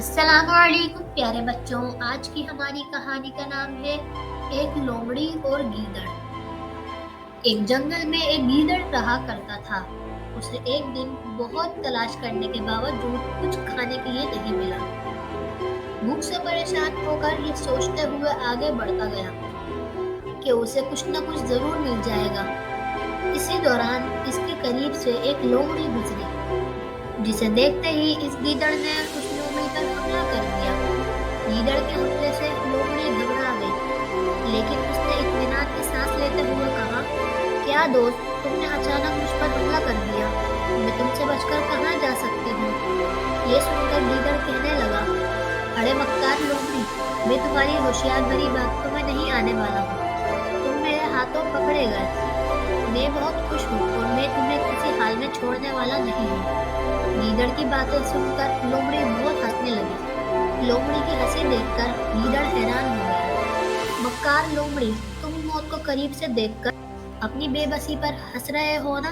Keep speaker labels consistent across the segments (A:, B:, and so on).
A: अस्सलाम वालेकुम प्यारे बच्चों। आज की हमारी कहानी का नाम है एक लोमड़ी और गीदड़। एक जंगल में एक गीदड़ रहा करता था। उसे एक दिन बहुत तलाश करने के बावजूद कुछ खाने के लिए नहीं मिला। भूख से परेशान होकर ये सोचते हुए आगे बढ़ता गया कि उसे कुछ न कुछ जरूर मिल जाएगा। इसी दौरान इसके करीब से एक लोमड़ी गुजरी, जिसे देखते ही इस गीदड़ ने उस लोमड़ी पर हमला कर दिया। गीदड़ के हमले से लोमड़ी घबरा गई, लेकिन उसने इत्मीनान की सांस लेते हुए कहा, क्या दोस्त, तुमने अचानक मुझ पर हमला कर दिया। मैं तुमसे बचकर कहाँ जा सकती हूँ। ये सुनकर गीदड़ कहने लगा, अरे मक्कार लोमड़ी, मैं तुम्हारी होशियार भरी बातों में नहीं आने वाला हूँ। तुम मेरे हाथों पकड़े गए। मैं बहुत खुश हूँ और मैं तुम्हें किसी हाल में छोड़ने वाला नहीं हूँ। गीदड़ की बातें सुनकर लोमड़ी बहुत हंसने लगी। लोमड़ी की हंसी देखकर गीदड़ हैरान हो गया। मक्कार लोमड़ी, तुम मौत को करीब से देखकर अपनी बेबसी पर हंस रहे हो ना।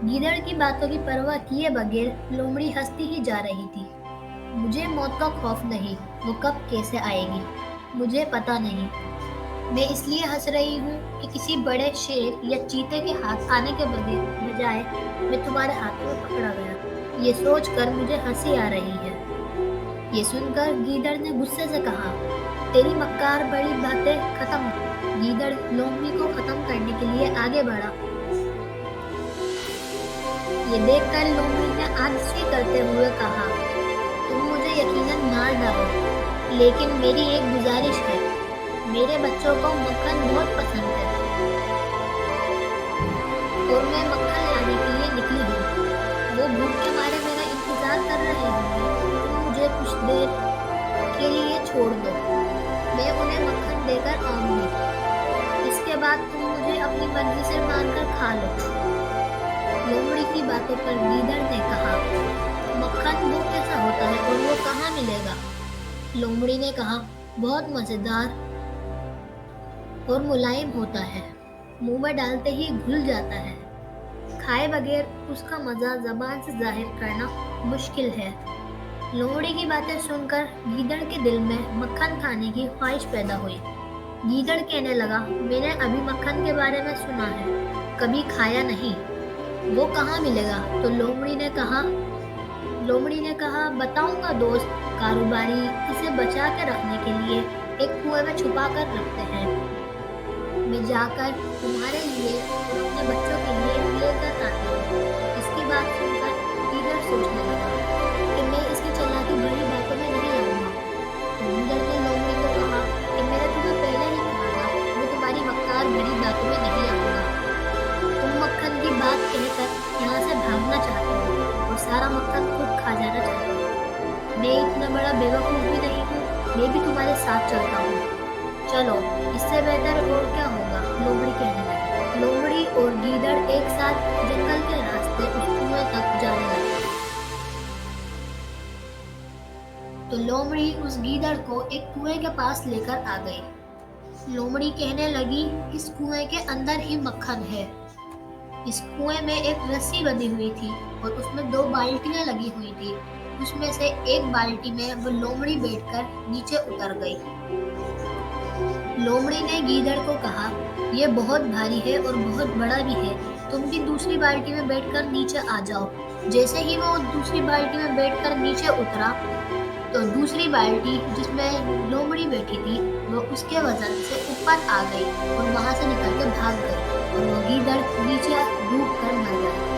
A: गीदड़ की बातों की परवाह किए बगैर लोमड़ी हंसती ही जा रही थी। मुझे मौत का खौफ नहीं, वो कब कैसे आएगी मुझे पता नहीं। मैं इसलिए हंस रही हूँ कि किसी बड़े शेर या चीते के हाथ आने के बजाय मैं तुम्हारे हाथों में पकड़ा गया। ये सोचकर मुझे हंसी आ रही है। ये सुनकर गीदड़ ने गुस्से से कहा, तेरी मक्कार बड़ी बातें खत्म। गीदड़ लोमड़ी को खत्म करने के लिए आगे बढ़ा। ये देखकर लोमड़ी ने आजिज़ी करते हुए कहा, तुम मुझे यकीनन मार डालो, लेकिन मेरी एक गुजारिश है। मेरे बच्चों को मक्खन बहुत पसंद है और मैं मक्खन लाने के लिए निकली हूँ। वो भूख के मारे मेरा इंतजार कर रहे होंगे। तुम मुझे कुछ देर के लिए छोड़ दो, मैं उन्हें मक्खन देकर आऊंगी। इसके बाद तुम मुझे अपनी मर्जी से मारकर खा लो। लोमड़ी की बातों पर गीदड़ ने कहा, मक्खन वो कैसा होता है और वो कहाँ मिलेगा। लोमड़ी ने कहा, बहुत मजेदार और मुलायम होता है, मुंह में डालते ही घुल जाता है। खाए बगैर उसका मजा जबान से जाहिर करना मुश्किल है। लोमड़ी की बातें सुनकर गीदड़ के दिल में मक्खन खाने की ख्वाहिश पैदा हुई। गीदड़ कहने लगा, मैंने अभी मक्खन के बारे में सुना है, कभी खाया नहीं। वो कहाँ मिलेगा। तो लोमड़ी ने कहा, बताऊंगा दोस्त। कारोबारी इसे बचा के रखने के लिए एक कुएं में छुपा कर रखते हैं। मैं जाकर तुम्हारे लिए और अपने बच्चों के लिए लेकर आती हूँ। इसकी बात सुनकर गीदड़ सोचने लगा कि मैं इसकी चालाकी भरी बातों में नहीं आऊंगा। तो गीदड़ ने लोमड़ी को कहा कि मैंने तुम्हें पहले ही कहा था, मैं तुम्हारी मक्कार भरी बातों में नहीं आऊंगा। तुम मक्खन की बात कहकर यहाँ से भागना चाहते हो और सारा मक्खन खुद खा जाना चाहते हो। मैं इतना बड़ा बेवकूफ भी नहीं हूँ, मैं भी तुम्हारे साथ चलता हूँ। चलो, इससे बेहतर और क्या होगा। लोमड़ी कहने लगी। लोमड़ी और गीदड़ एक साथ जंगल के रास्ते उस कुएं तक जाने लगे। तो लोमड़ी उस गीदड़ को एक कुएं के पास लेकर आ गई। लोमड़ी कहने लगी, इस कुएं के अंदर ही मक्खन है। इस कुएं में एक रस्सी बंधी हुई थी और उसमें 2 बाल्टियां लगी हुई थी। उसमें से एक बाल्टी में वो लोमड़ी बैठकर नीचे उतर गई। लोमड़ी ने गीदड़ को कहा, यह बहुत भारी है और बहुत बड़ा भी है, तुम भी दूसरी बाल्टी में बैठकर नीचे आ जाओ। जैसे ही वो दूसरी बाल्टी में बैठकर नीचे उतरा, तो दूसरी बाल्टी जिसमें लोमड़ी बैठी थी वो उसके वजन से ऊपर आ गई और वहां से निकल के भाग गई और वो गीदड़ नीचे डूब कर मर गया।